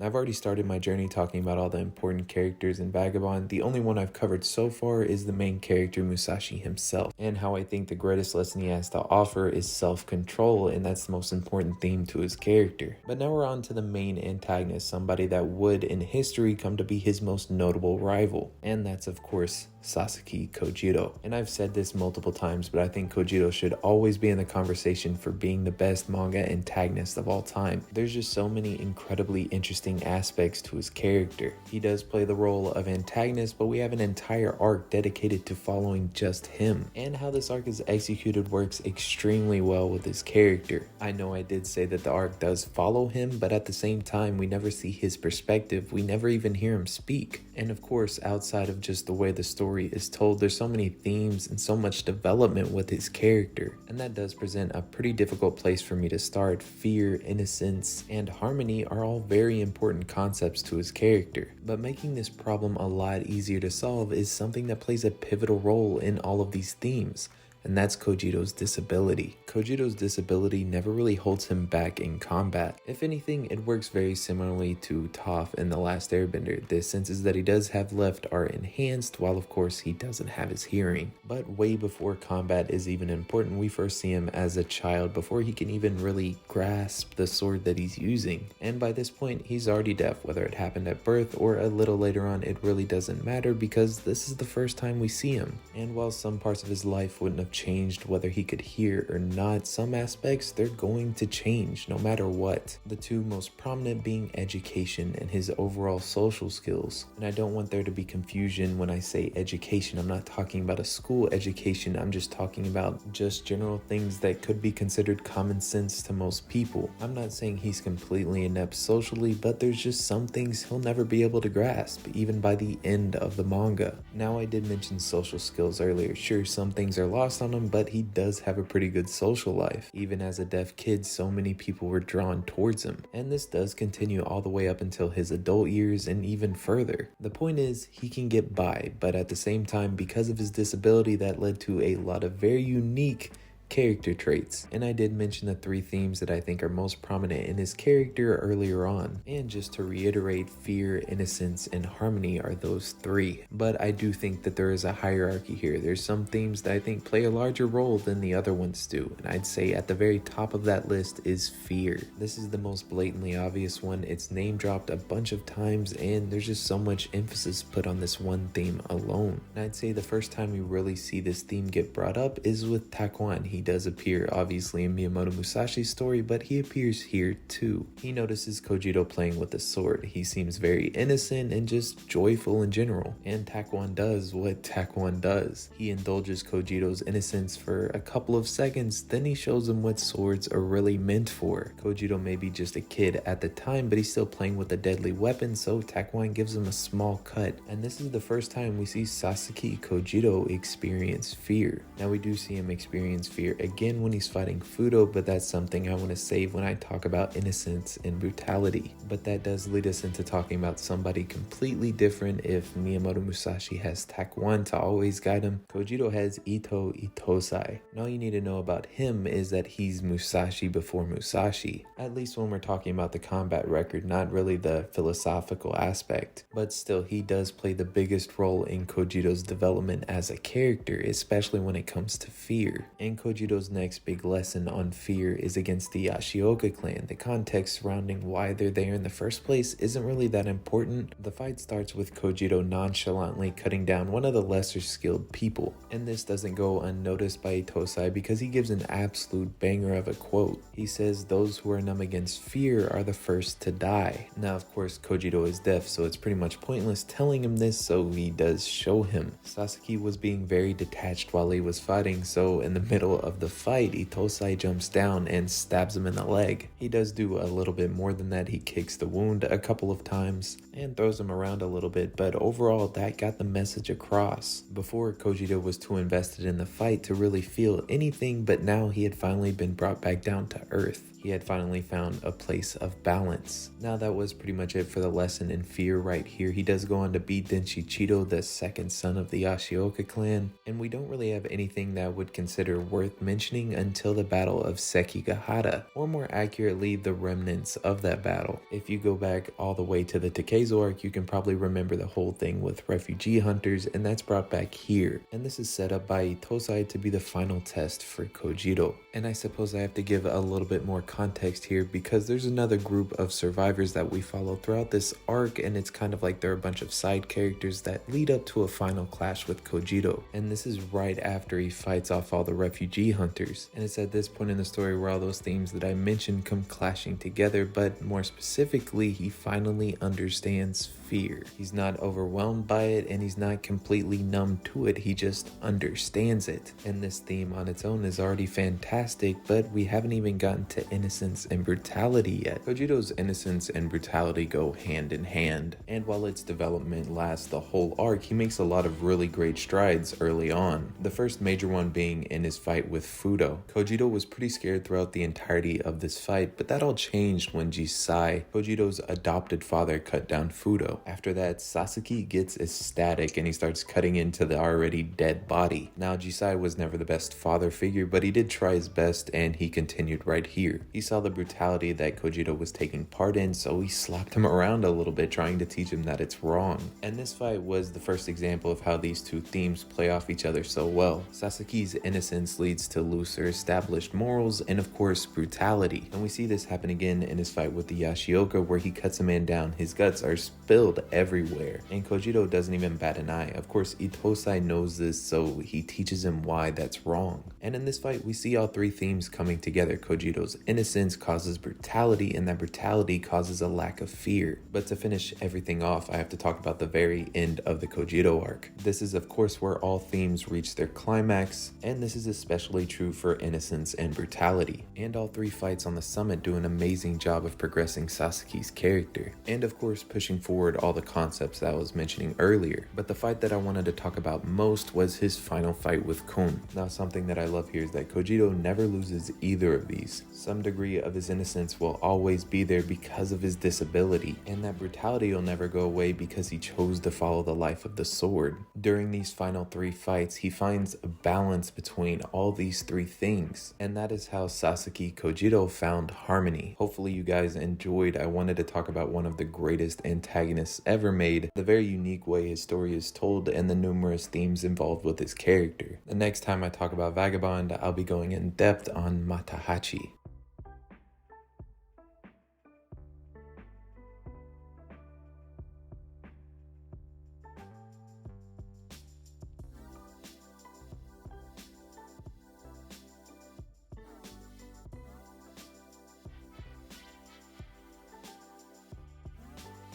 I've already started my journey talking about all the important characters in Vagabond. The only one I've covered so far is the main character Musashi himself, and how I think the greatest lesson he has to offer is self-control, and that's the most important theme to his character. But now we're on to the main antagonist, somebody that would in history come to be his most notable rival, and that's of course Sasaki Kojiro. And I've said this multiple times, but I think Kojiro should always be in the conversation for being the best manga antagonist of all time. There's just so many incredibly interesting aspects to his character. He does play the role of antagonist, but we have an entire arc dedicated to following just him. And how this arc is executed works extremely well with his character. I know I did say that the arc does follow him, but at the same time, we never see his perspective. We never even hear him speak. And of course, outside of just the way the story is told, there's so many themes and so much development with his character, and that does present a pretty difficult place for me to start. Fear, innocence, and harmony are all very important concepts to his character, but making this problem a lot easier to solve is something that plays a pivotal role in all of these themes, and that's Kojiro's disability. Kojiro's disability never really holds him back in combat. If anything, it works very similarly to Toph in The Last Airbender. The senses that he does have left are enhanced, while of course he doesn't have his hearing. But way before combat is even important, we first see him as a child before he can even really grasp the sword that he's using. And by this point, he's already deaf. Whether it happened at birth or a little later on, it really doesn't matter because this is the first time we see him. And while some parts of his life wouldn't have changed whether he could hear or not, some aspects they're going to change no matter what. The two most prominent being education and his overall social skills. And I don't want there to be confusion when I say education. I'm not talking about a school education. I'm just talking about just general things that could be considered common sense to most people. I'm not saying he's completely inept socially, but there's just some things he'll never be able to grasp, even by the end of the manga. Now, I did mention social skills earlier. Sure, some things are lost on him, but he does have a pretty good social life. Even as a deaf kid, so many people were drawn towards him. And this does continue all the way up until his adult years and even further. The point is, he can get by, but at the same time, because of his disability, that led to a lot of very unique character traits. And I did mention the three themes that I think are most prominent in his character earlier on. And just to reiterate, fear, innocence, and harmony are those three. But I do think that there is a hierarchy here. There's some themes that I think play a larger role than the other ones do. And I'd say at the very top of that list is fear. This is the most blatantly obvious one. It's name dropped a bunch of times and there's just so much emphasis put on this one theme alone. And I'd say the first time we really see this theme get brought up is with Takuan. He does appear obviously in Miyamoto Musashi's story, but he appears here too. He notices Kojiro playing with a sword. He seems very innocent and just joyful in general. And Takuan does what Takuan does. He indulges Kojiro's innocence for a couple of seconds, then he shows him what swords are really meant for. Kojiro may be just a kid at the time, but he's still playing with a deadly weapon, so Takuan gives him a small cut. And this is the first time we see Sasaki Kojiro experience fear. Now we do see him experience fear again when he's fighting Fudo, but that's something I want to save when I talk about innocence and brutality. But that does lead us into talking about somebody completely different. If Miyamoto Musashi has Takuan to always guide him, Kojiro has Ito Itosai. And all you need to know about him is that he's Musashi before Musashi, at least when we're talking about the combat record, not really the philosophical aspect. But still, he does play the biggest role in Kojiro's development as a character, especially when it comes to fear. And Kojiro's next big lesson on fear is against the Ashioka clan. The context surrounding why they're there in the first place isn't really that important. The fight starts with Kojiro nonchalantly cutting down one of the lesser skilled people. And this doesn't go unnoticed by Itosai because he gives an absolute banger of a quote. He says, "Those who are numb against fear are the first to die." Now, of course, Kojiro is deaf, so it's pretty much pointless telling him this, so he does show him. Sasaki was being very detached while he was fighting, so in the middle of the fight, Itosai jumps down and stabs him in the leg. He does do a little bit more than that. He kicks the wound a couple of times and throws him around a little bit, but overall that got the message across. Before, Kojiro was too invested in the fight to really feel anything, but now he had finally been brought back down to earth. He had finally found a place of balance. Now that was pretty much it for the lesson in fear right here. He does go on to beat Denshichido, the second son of the Ashioka clan, and we don't really have anything that would consider worth mentioning until the Battle of Sekigahara, or more accurately, the remnants of that battle. If you go back all the way to the Takezo arc, you can probably remember the whole thing with refugee hunters, and that's brought back here. And this is set up by Itosai to be the final test for Kojiro. And I suppose I have to give a little bit more context here because there's another group of survivors that we follow throughout this arc, and it's kind of like they're a bunch of side characters that lead up to a final clash with Kojiro. And this is right after he fights off all the refugee hunters. And it's at this point in the story where all those themes that I mentioned come clashing together, but more specifically, he finally understands fear. He's not overwhelmed by it, and he's not completely numb to it. He just understands it. And this theme on its own is already fantastic, but we haven't even gotten to innocence and brutality yet. Kojiro's innocence and brutality go hand in hand, and while its development lasts the whole arc, he makes a lot of really great strides early on. The first major one being in his fight with Fudo. Kojiro was pretty scared throughout the entirety of this fight, but that all changed when Jisai, Kojiro's adopted father, cut down Fudo. After that, Sasaki gets ecstatic and he starts cutting into the already dead body. Now, Jisai was never the best father figure, but he did try his best, and he continued right here. He saw the brutality that Kojiro was taking part in, so he slapped him around a little bit, trying to teach him that it's wrong. And this fight was the first example of how these two themes play off each other so well. Sasaki's innocence leads to looser established morals and of course brutality. And we see this happen again in his fight with the Yashioka, where he cuts a man down, his guts are spilled everywhere, and Kojiro doesn't even bat an eye. Of course, Itosai knows this, so he teaches him why that's wrong. And in this fight, we see all three themes coming together. Kojiro's innocence causes brutality, and that brutality causes a lack of fear. But to finish everything off, I have to talk about the very end of the Kojiro arc. This is of course where all themes reach their climax, and this is especially true for innocence and brutality. And all three fights on the summit do an amazing job of progressing Sasaki's character, and of course pushing forward all the concepts that I was mentioning earlier. But the fight that I wanted to talk about most was his final fight with Kun. Now, something that I love here is that Kojiro never loses either of these. Some degree of his innocence will always be there because of his disability, and that brutality will never go away because he chose to follow the life of the sword. During these final three fights, he finds a balance between all these three things, and that is how Sasaki Kojiro found harmony. Hopefully you guys enjoyed. I wanted to talk about one of the greatest antagonists ever made, the very unique way his story is told, and the numerous themes involved with his character. The next time I talk about Vagabond, I'll be going in depth on Matahachi.